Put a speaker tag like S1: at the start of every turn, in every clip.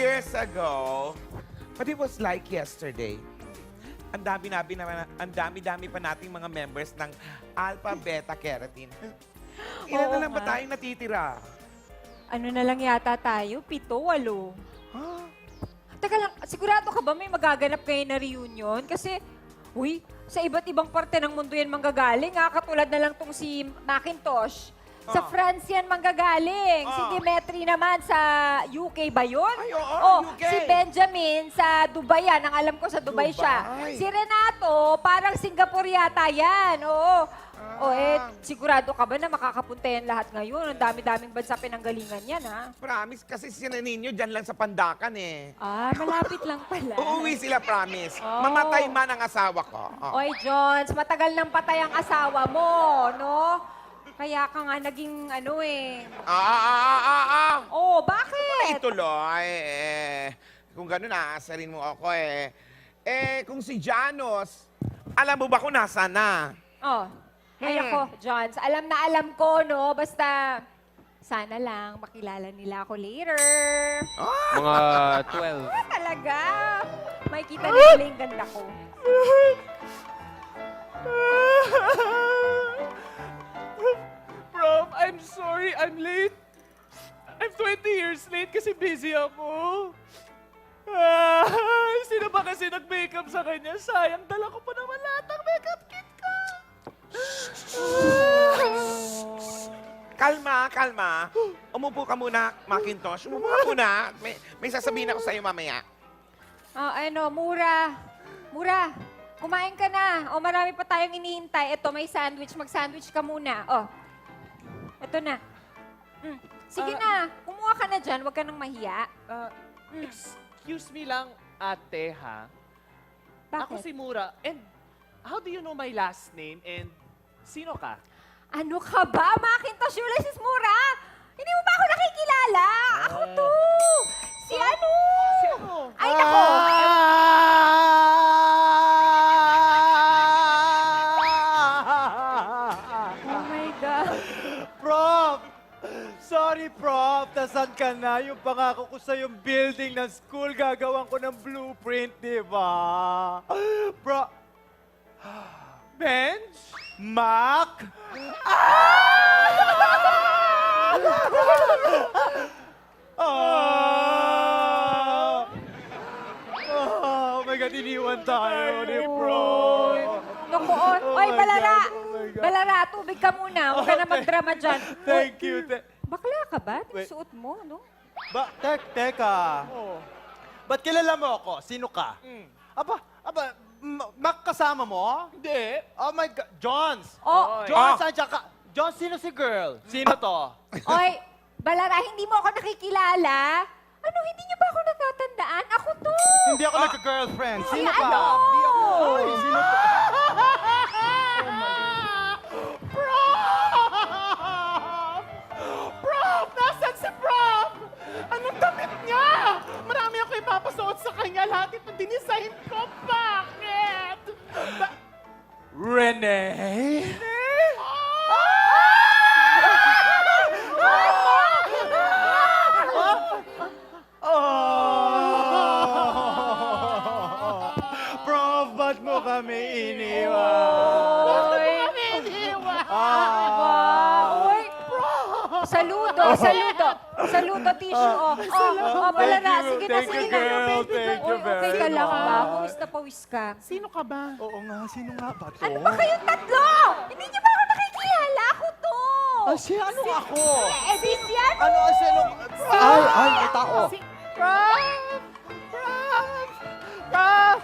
S1: years ago, but it was like yesterday. Ang dami-dami pa nating mga members ng Alpha Beta Keratin. Ilan na
S2: Oo
S1: lang ba
S2: nga.
S1: tayong natitira?
S2: Ano na lang yata tayo? 7, 8.
S1: Huh?
S2: Teka lang, sigurado ka ba may magaganap kayo na reunion? Kasi, sa iba't ibang parte ng mundo yan manggagaling ha. Katulad na lang tong si Macintosh. Sa France yan manggagaling. Si Dimitri naman sa UK ba yun?
S1: Ay, oo, UK.
S2: Si Benjamin sa Dubai yan. Ang alam ko sa Dubai siya.
S1: Dubai.
S2: Si Renato, parang Singapore yata yan. Oo. Sigurado ka ba na makakapunta yan lahat ngayon? Ang dami-daming bansa pinanggalingan yan, ha?
S1: Promise, kasi sila ninyo dyan lang sa Pandakan eh.
S2: Malapit lang pala.
S1: Uuwi sila, promise.
S2: Oh.
S1: Mamatay man ang asawa ko. Oh.
S2: Oy, Jones, matagal nang patay ang asawa mo, no? Kaya ka nga naging bakit?
S1: Ituloy. Kung gano'n, aasarin mo ako eh. Kung si Janos, alam mo ba kung nasa na?
S2: Ay ako, Jones, alam na alam ko, no? Basta, sana lang makilala nila ako later.
S3: Mga 12.
S2: Talaga? Makikita nila yung ganda ko.
S4: Prof, I'm sorry, I'm late. I'm 20 years late kasi busy ako. Sino ba kasi nag-makeup sa kanya? Sayang, dala ko pa naman lahat ng makeup kit ko.
S1: Kalma, kalma. Umupo ka muna, Macintosh. Umupo ka muna. May sasabihin ako sa'yo mamaya.
S2: Mura. Mura, kumain ka na. Marami pa tayong inihintay. Ito, may sandwich. Mag-sandwich ka muna. Ito na. Sige na, kumuha ka na dyan. Huwag ka nang mahiya.
S4: Excuse me lang, ate, ha? Ako
S2: Bakit?
S4: si Mura. And how do you know my last name? And sino ka?
S2: Ano ka ba, Macintosh Ulysses Mura? Hindi mo ba ako nakikilala? Ako to! Si ano?
S4: Si ano?
S2: Ay, nako! Oh my God.
S5: Prof! Sorry, Prof. Nasaan ka na? Yung pangako ko sa yung building ng school, gagawan ko ng blueprint, di ba? Prof! Bench? Mac? Oh my God, iniwan tayo ni Prof.
S2: Naku,
S5: Oh
S2: oy,
S5: my
S2: Balara!
S5: God, oh my God.
S2: Balara, tubig ka muna. Huwag ka na magdrama dyan.
S5: Thank you.
S2: Bakla ka ba?
S5: Wait.
S2: Suot mo, no?
S5: Teka. Ba't kilala mo ako? Sino ka? Aba, Mac kasama mo?
S4: Hindi.
S5: Oh my God, Jones!
S2: Oh,
S5: Jones, andiyan ka. Jones, sino si girl? Sino to?
S2: oy, Balara, hindi mo ako nakikilala. Ano, hindi niyo ba ako natatandaan? Ako to!
S5: Hindi ako nagka-girlfriend. Sino
S2: Si
S5: ka?
S2: ano?
S5: Hindi ako. Ay, sino to?
S4: Prof! Nasaan si Prof? Anong damit niya? Marami ako ipapasuot sa kanya. Lahat ito dinisign ko. Bakit?
S5: Renee? Oh! Prof, ba't mo kami iniwan?
S2: Oy! Oy! Saludo! Saludo, tissue. Balara, sige na,
S5: Thank you,
S2: sige na.
S5: girl. Thank you
S2: Oy, okay
S5: very
S2: ka lang ba?
S5: much.
S2: Pawis na pawis ka.
S4: Sino ka ba?
S5: Oo nga, sino nga ba to?
S2: Ano ba kayong tatlo? Hindi niyo ba ako nakikilala? Ako to!
S5: Ano ako?
S2: Di si ano?
S5: Ano ang sino? Ay, may tao.
S2: Prof!
S5: Prof!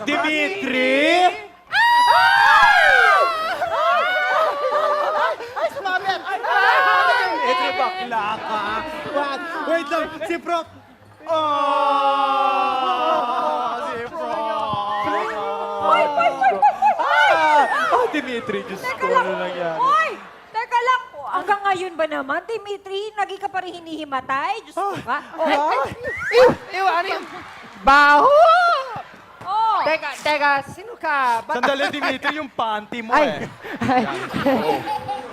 S5: Dimitri? Ay, sumabit! Dimitri, bakla ka. Wait lang, si Prof. Si Prof. Dimitri, Diyos ko, ano nangyari?
S2: Hoy! Teka lang po. Hanggang ngayon ba naman, Dimitri? Lagi ka pa rin hinihimatay? Diyos ko ka.
S3: Ano yung baho?
S2: Oh!
S3: Teka, sino ka?
S5: Sandali, Dimitri, yung panty mo
S3: Ay.
S5: eh.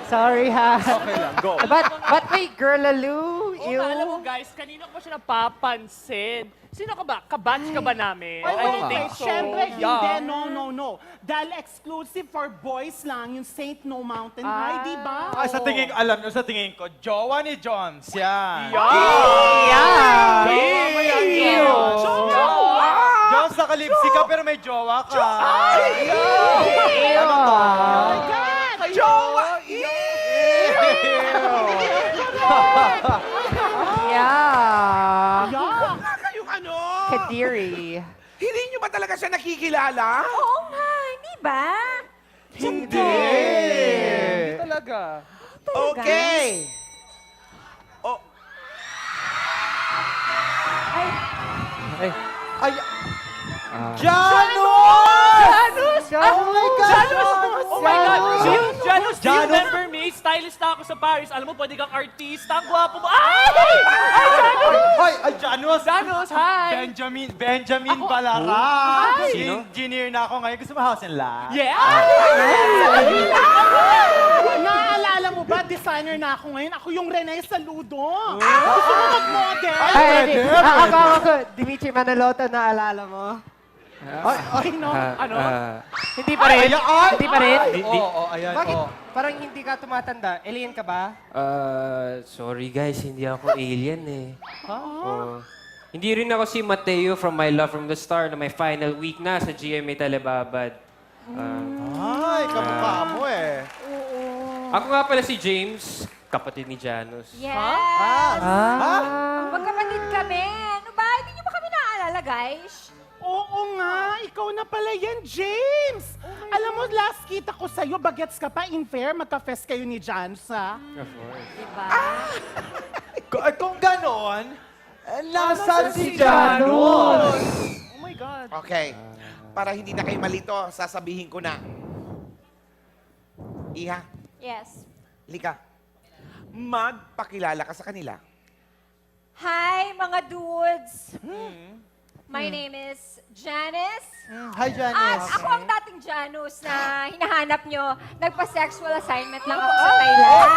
S3: Sorry ha.
S5: Okay lang, go.
S3: But wait, girl, Lalo,
S4: Oo nga, alam mo guys, kanina ko pa siya napapansin. Sino ka ba? Kabatch ka ba namin? I don't think so.
S6: Siyempre,
S4: Yeah.
S6: hindi. No. Dahil exclusive for boys lang yung Saint No Mountain High, di ba?
S5: Ay, sa tingin ko, alam nyo, sa tingin ko, jowa ni Jones, yan. Jones, nakalipsi ka pero may jowa ka. Ano to?
S1: Jowa!
S3: Yeah.
S1: Wala kayong ano!
S3: Kadiri.
S1: Hindi nyo ba talaga siya nakikilala?
S2: Oo nga, hindi ba?
S5: Hindi.
S3: Talaga.
S1: Okay. Oh,
S3: Ay.
S5: Ay, Janus! Oh my God!
S4: Janus! Oh my God! Janus, do you
S5: Janus?
S4: remember me? Stylist na ako sa Paris. Alam mo, pwede kang artista. Ang gwapo mo. Ay!
S5: Ay, Janus!
S4: Janus, hi!
S5: Benjamin Balara.
S4: Hi!
S5: Engineer na ako ngayon. Gusto mo house and lot?
S4: Yeah!
S6: Naaalala mo ba, designer na ako ngayon? Ako yung Rene Saludo. Gusto mo mag-model?
S3: Ako, Dimitri Manaloto, naalala mo?
S6: Ay, no.
S4: Ano?
S3: Hindi pa rin?
S5: Ay!
S3: Hindi pa rin?
S5: Oo, ayan.
S3: Bakit?
S5: oo.
S3: Parang hindi ka tumatanda. Alien ka ba?
S7: Sorry guys, hindi ako alien eh. Oh. Hindi rin ako si Mateo from My Love from the Star na may final week na sa GMA Telebabad.
S5: Ay, kamukha mo eh.
S7: Ako nga pala si James, kapatid ni Janus.
S2: Yes!
S5: Ha?
S2: Magkapatid kami. Ano ba? Hindi nyo ba kami naaalala, guys?
S6: Oo nga, ikaw na pala yan, James. Alam mo, last kita ko sa'yo, bagets ka pa in fair, magka-fest kayo ni Janus, ha?
S2: Diba?
S5: Kung ganon, nasaan si Janus?
S4: Oh my God.
S1: okay. Para hindi na kayo malito, sasabihin ko na. Iha,
S2: Yes.
S1: lika. Magpakilala ka sa kanila.
S2: Hi, mga dudes. My name is Janice.
S5: Hi,
S2: At ako ang dating Janus na hinahanap nyo. Nagpa-sexual assignment lang ako sa Thailand.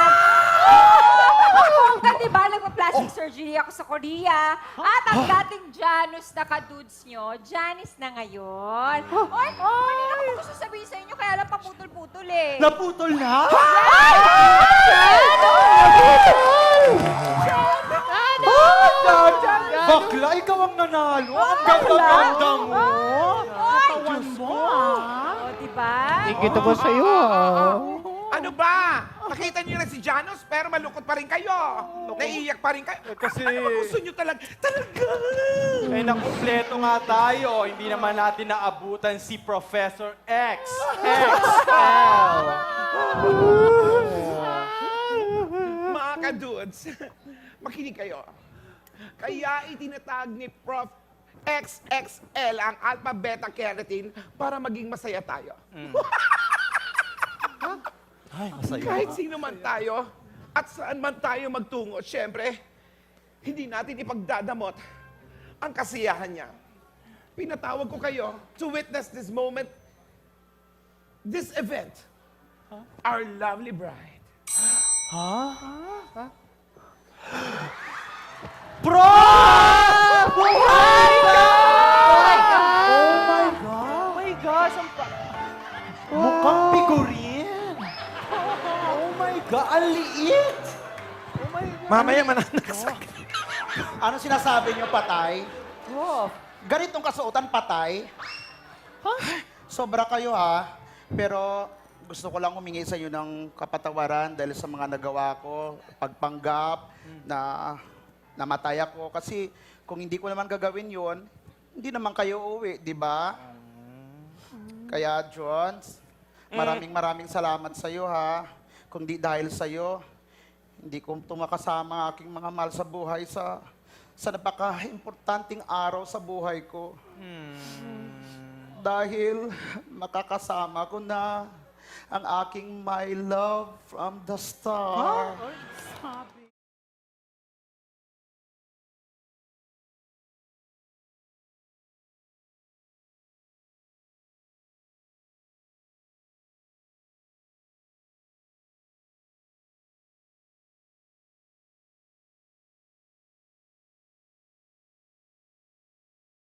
S2: Hanggang diba, nagpa-plastic surgery ako sa Korea. At ang dating Janus na kadudes nyo, Janice na ngayon. Oy, kanina ko gusto sabihin sa inyo, kaya lang paputol-putol eh.
S5: Naputol na? Bakla, ikaw ang nanalo. Ang ganda-ganda mo.
S6: Katawan mo,
S2: Oh, diba?
S3: Tingin ko sa'yo.
S1: Ano ba? Nakita niyo na si Janus, pero malungkot pa rin kayo. Naiiyak pa rin kayo.
S5: Kasi,
S1: Ano ba gusto niyo talaga? Talaga!
S5: eh, nakumpleto nga tayo. Hindi naman natin naabutan si Professor X. XL.
S1: Mga kadudes, makinig kayo. Kaya itinatag ni Prof. XXL ang alpha beta keratin para maging masaya tayo.
S5: Ay, masaya.
S1: Kahit sino man tayo at saan man tayo magtungo, syempre, hindi natin ipagdadamot ang kasiyahan niya. Pinatawag ko kayo to witness this moment, this event, our lovely bride.
S5: Pro! Oh my God!
S4: Oh my gosh, ang
S5: Mukhang figurine. Oh my God, ang liit.
S1: Mamaya mananaksak.
S8: Ano sinasabi niyo, patay? Ganitong kasuotan, patay? Sobra kayo, ha? Pero gusto ko lang humingi sa inyo ng kapatawaran dahil sa mga nagawa ko, pagpanggap, na namatay ako. Kasi kung hindi ko naman gagawin yon, hindi naman kayo uwi, di ba? Kaya, Jones, maraming salamat sa iyo, ha? Kung di dahil sa iyo, hindi ko tumakasama ang aking mga mahal sa buhay sa napaka-importanting araw sa buhay ko. Dahil makakasama ko na ang aking my love from the star.
S6: sabi.